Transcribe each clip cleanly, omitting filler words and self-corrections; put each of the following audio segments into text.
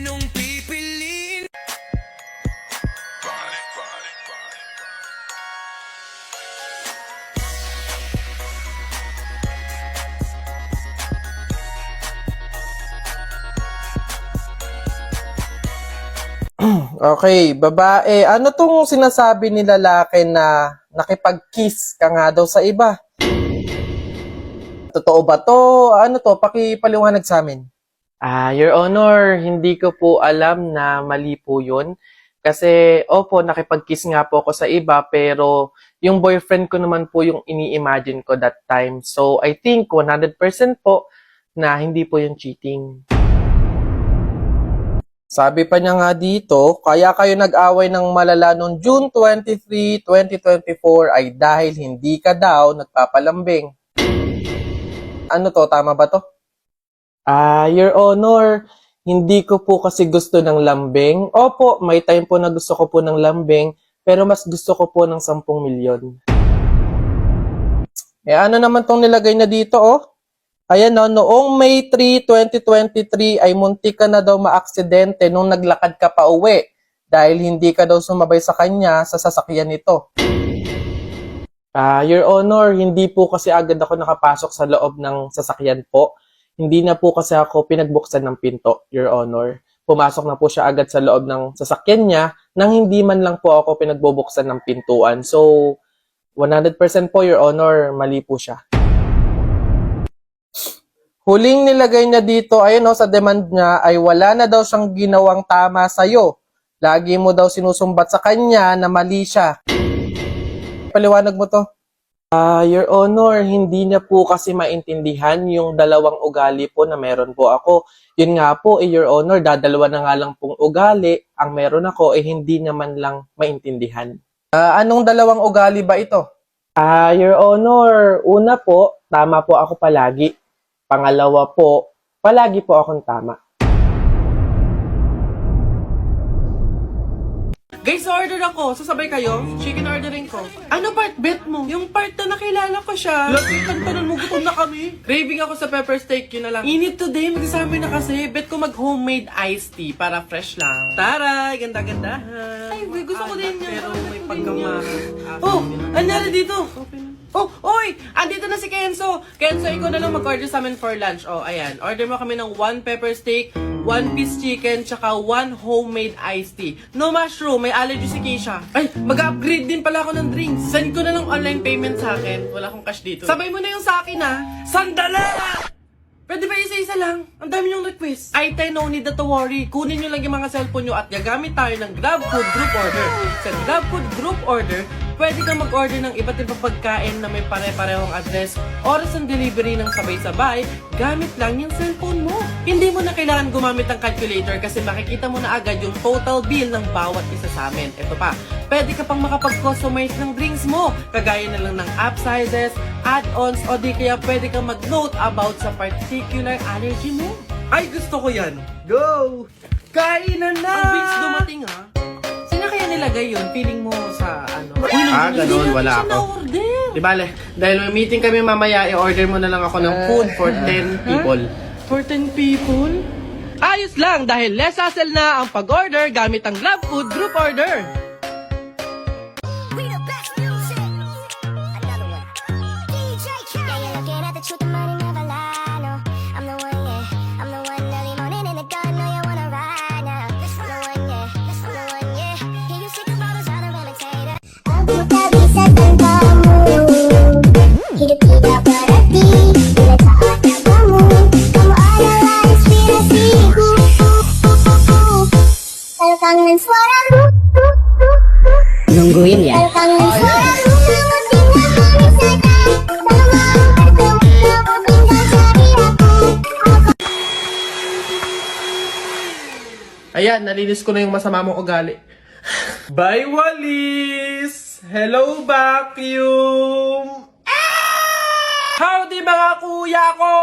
Anong pipiliin? Okay, babae. Ano tong sinasabi ni lalaki na nakipag-kiss ka nga daw sa iba? Totoo ba to? Ano to? Pakipaliwanag sa amin. Your Honor, hindi ko po alam na mali po yun. Kasi, opo, nakipag-kiss nga po ako sa iba, pero yung boyfriend ko naman po yung ini-imagine ko that time. So, I think 100% po na hindi po yung cheating. Sabi pa niya nga dito, kaya kayo nag-away ng malala noong June 23, 2024 ay dahil hindi ka daw nagpapalambing. Ano to? Tama ba to? Your Honor, hindi ko po kasi gusto ng lambing. Opo, may time po na gusto ko po ng lambing, pero mas gusto ko po ng 10 milyon. Ano naman tong nilagay na dito, oh? Ayan no, noong May 3, 2023 ay muntik ka na daw maaksidente nung naglakad ka pa uwi dahil hindi ka daw sumabay sa kanya sa sasakyan nito. Your Honor, hindi po kasi agad ako nakapasok sa loob ng sasakyan po. Hindi na po kasi ako pinagbuksan ng pinto, Your Honor. Pumasok na po siya agad sa loob ng sasakyan niya nang hindi man lang po ako pinagbubuksan ng pintuan. So, 100% po, Your Honor, mali po siya. Huling nilagay niya dito, ayun sa demand niya, ay wala na daw siyang ginawang tama sa'yo. Lagi mo daw sinusumbat sa kanya na mali siya. Paliwanag mo to. Your Honor, hindi niya po kasi maintindihan yung dalawang ugali po na meron po ako. Yun nga po, Your Honor, dadalawa na nga lang pong ugali. Ang meron ako, hindi naman lang maintindihan. Anong dalawang ugali ba ito? Your Honor, una po, tama po ako palagi. Pangalawa po, palagi po akong tama. Guys, order ako. Sasabay kayo? Chicken ordering ko. Ano part bet mo? Yung part na nakilala ko siya. Lapitan pa nun mo, gutom na kami. Craving ako sa pepper steak, yun na lang. Init today, mag-summer na kasi. Bet ko mag-homemade iced tea para fresh lang. Taray, ganda-gandahan. Ay, gusto ko din yan. Pero may pagkamahal. Oh, anyari dito? Oh, oy! Andito na si Kenzo! Kenzo, ikaw na lang mag-order sa amin for lunch. Oh, ayan. Order mo kami ng 1 pepper steak, 1 piece chicken, tsaka 1 homemade iced tea. No mushroom, may allergy si Keisha. Ay, mag-upgrade din pala ako ng drinks. Send ko na lang online payment sa akin. Wala akong cash dito. Sabay mo na yung sa akin, ha? Sandali! Pwede ba isa-isa lang? Ang dami yung request. Ay, tay, no need na to worry. Kunin nyo lang yung mga cellphone nyo at gagamit tayo ng GrabFood Group Order. Sa GrabFood Group Order, pwede kang mag-order ng iba't ibang pagkain na may pare-parehong address, oras ng delivery ng sabay-sabay, gamit lang yung cellphone mo. Hindi mo na kailangan gumamit ng calculator kasi makikita mo na agad yung total bill ng bawat isa sa amin. Ito pa, pwede ka pang makapag-customize ng drinks mo, kagaya na lang ng app sizes, add-ons, o di kaya pwede kang mag-note about sa particular allergy mo. Ay, gusto ko yan! Go! Kainan na! Ang wings dumating, ha? Sino kaya nilagay yun? Feeling mo sa ano? Ganun, wala ako. Di bale, dahil may meeting kami mamaya, i-order mo na lang ako ng food for 10 people. For 10 people? Ayos lang dahil less hassle na ang pag-order gamit ang GrabFood Group Order. We the best music. Another one. DJ Khaled. Yeah, you're looking at the truth, the money never lie. No, I'm the one, yeah. I'm the one early morning in the gun. No, you wanna ride now. I'm the one, yeah. I'm the one, yeah. Hear you sick of all those other imitators. Aku tak bisa tanpamu. Hidup tidak berarti bila tak ada kamu. Kamu adalah inspirasiku. Kalau kangen suaramu. Nungguin ya. Ayan, nalinis ko na yung masama mong ugali. Bye, Walis! Hello, vacuum! Howdy mga kuya ko!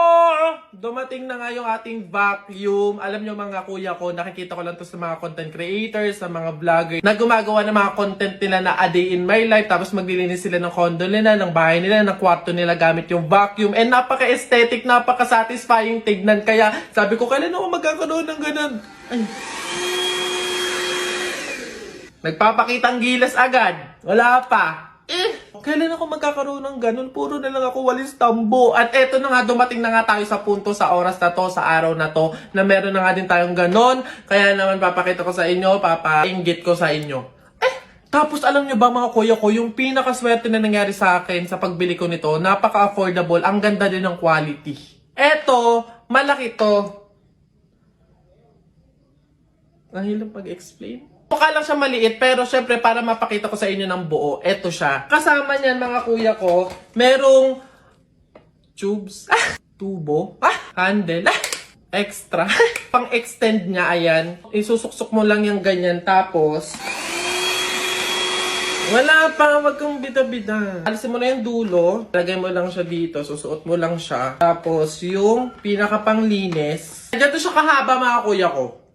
dumating na nga yung ating vacuum. Alam nyo mga kuya ko, nakikita ko lang to sa mga content creators, sa mga vlogger, na gumagawa ng mga content nila na a day in my life, tapos maglilinis sila ng condo nila, ng bahay nila, ng kwarto nila gamit yung vacuum. And napaka-aesthetic, napaka-satisfying tignan. Kaya sabi ko, kailan ako magkakaroon ng ganun? Ay. Nagpapakitang gilas agad. Wala pa. Kailan ako magkakaroon ng ganun? Puro na lang ako walis tambo. At eto na nga, dumating na nga tayo sa punto sa oras na to, sa araw na to, na meron na nga din tayong ganun. Kaya naman papakita ko sa inyo, papainggit ko sa inyo. Tapos alam nyo ba mga kuya ko, yung pinakaswerte na nangyari sa akin sa pagbili ko nito, napaka-affordable, ang ganda din ng quality. Eto, malaki to. Nahilang pag-explain? Mukha lang siya maliit, pero syempre para mapakita ko sa inyo ng buo, eto siya. Kasama niyan mga kuya ko, merong tubes, tubo, handle, extra, pang-extend niya, ayan. Isusuksok mo lang yung ganyan, tapos wala pa, wag kang bida-bida. Alisin mo na yung dulo, lagay mo lang siya dito, susuot mo lang siya. Tapos yung pinakapanglinis, ganito siya kahaba mga kuya ko.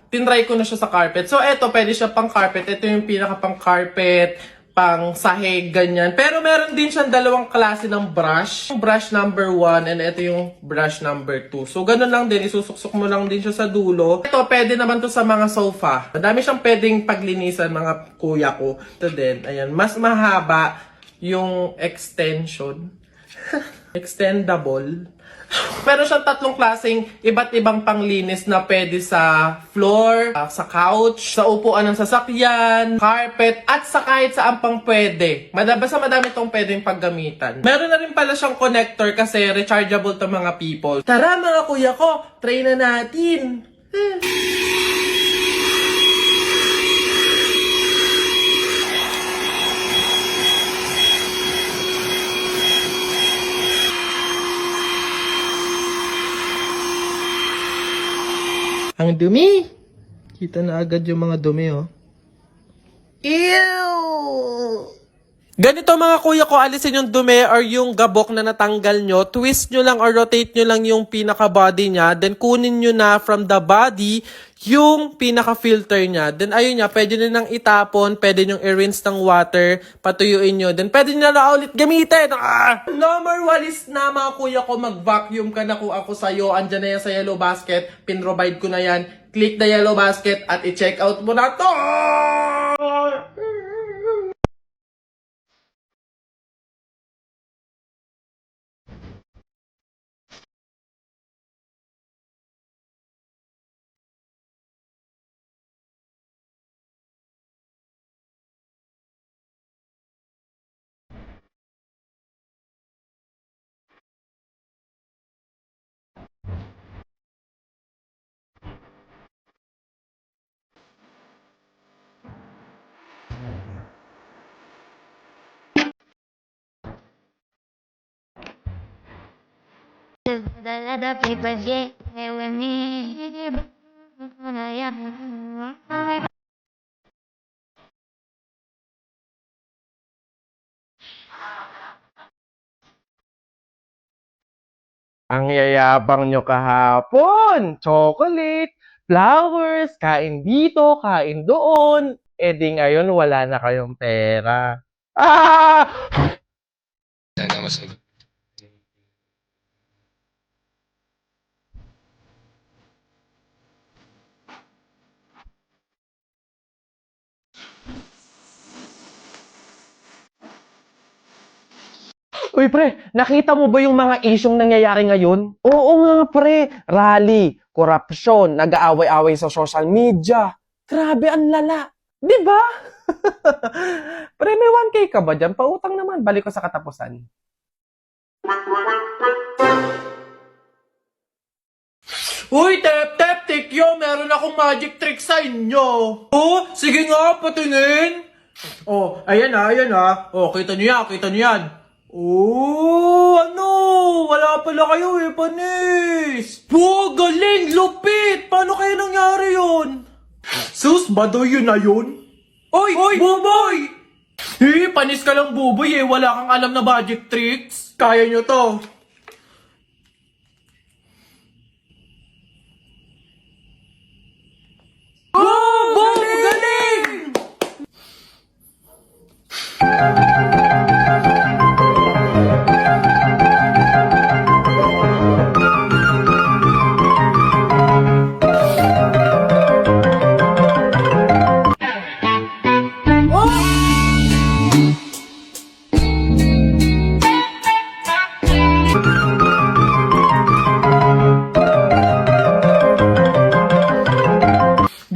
Tinry ko na siya sa carpet. So, eto, pwede siya pang carpet. Ito yung pinaka pang carpet, pang sahig, ganyan. Pero meron din siyang dalawang klase ng brush. Yung brush number 1 and ito yung brush number 2. So, ganun lang din. Isusuksok mo lang din siya sa dulo. Ito, pwede naman to sa mga sofa. Madami siyang pwedeng paglinisan, mga kuya ko. Ito din, ayan. Mas mahaba yung extension. Extendable. Pero siyang tatlong klaseng iba't ibang panglinis na pwede sa floor, sa couch, sa upuan ng sasakyan, carpet, at sa kahit saan pang pwede. Basta madami itong pwedeng paggamitan. Meron na rin pala siyang connector kasi rechargeable to mga people. Tara mga kuya ko, try na natin! Ang dumi! Kita na agad yung mga dumi, oh. Ew! Ganito mga kuya ko, alisin yung dumi or yung gabok na natanggal nyo. Twist nyo lang or rotate nyo lang yung pinaka-body nya. Then kunin nyo na from the body yung pinaka-filter nya. Then ayun nya, pwede nyo nang itapon, pwede nyo i-rinse ng water, patuyuin nyo. Then pwede nyo na ulit gamitin. No more walis na mga kuya ko, mag-vacuum ka na kung ako sa'yo. Andyan na yan sa yellow basket, pin-provide ko na yan. Click the yellow basket at i-check out mo na to! The people get with me. Ang yayabang nyo kahapon. Chocolate, flowers, kain dito, kain doon. Eh di ngayon wala na kayong pera. Ah! Uy pre, nakita mo ba yung mga isyong nangyayari ngayon? Oo nga pre, rally, korupsyon, nag-aaway-away sa social media. Grabe, ang lala. Di ba? Pre, may 1K ka ba dyan? Pautang naman, balik ko sa katapusan. Uy, tep, tikyo, meron akong magic trick sa inyo. Oh, sige nga, patingin. Oh, ayan ah. Oh, kita niyo yan. Oh, ano? Wala pala kayo eh, panis. Wow, galing, lupit. Paano kaya nangyari yun? Sus, badoy yun na yun? Oy, buboy! Panis ka lang buboy eh, wala kang alam na magic tricks. Kaya nyo to.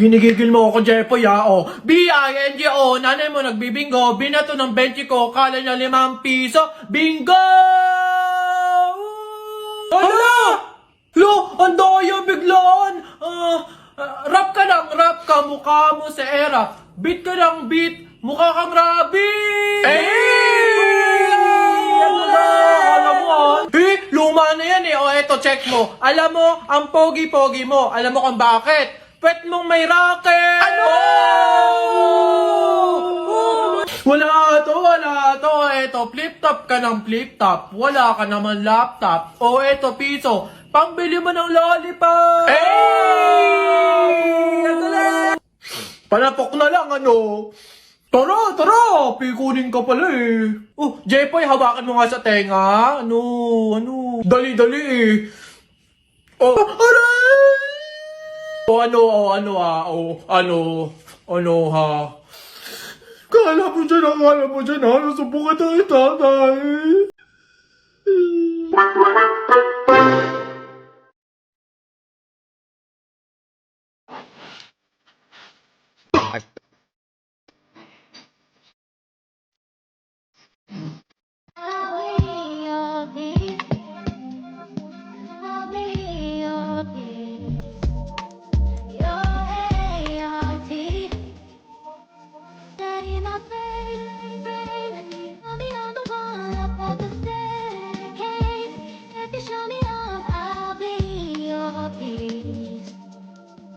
Ginigigil mo ako, Jepoy, ha? O, B-I-N-G-O, nanay mo nagbibingo, binato ng 20 ko, kala niya 5 piso, bingo! Hala! Lo, ang daya biglaan! Rap ka lang, rap ka, mukha mo sa era. Beat ka lang, beat, mukha kang rabbit! Alam mo, luma na yan eh. O, eto, check mo. Alam mo, ang pogi-pogi mo. Alam mo kung bakit? Pwet mong may racket! Ano? Wala to. Eto, flip-top ka ng flip-top. Wala ka naman laptop. O, eto, piso. Pangbili mo ng lollipop! Palapok na lang, ano? Tara, pikunin ka pala eh. Oh, Jepoy, hawakan mo nga sa tenga. Ano? Dali eh. Oh, aray! Ano ha? Kala mo dyan ha? Nasubukan ng itatay.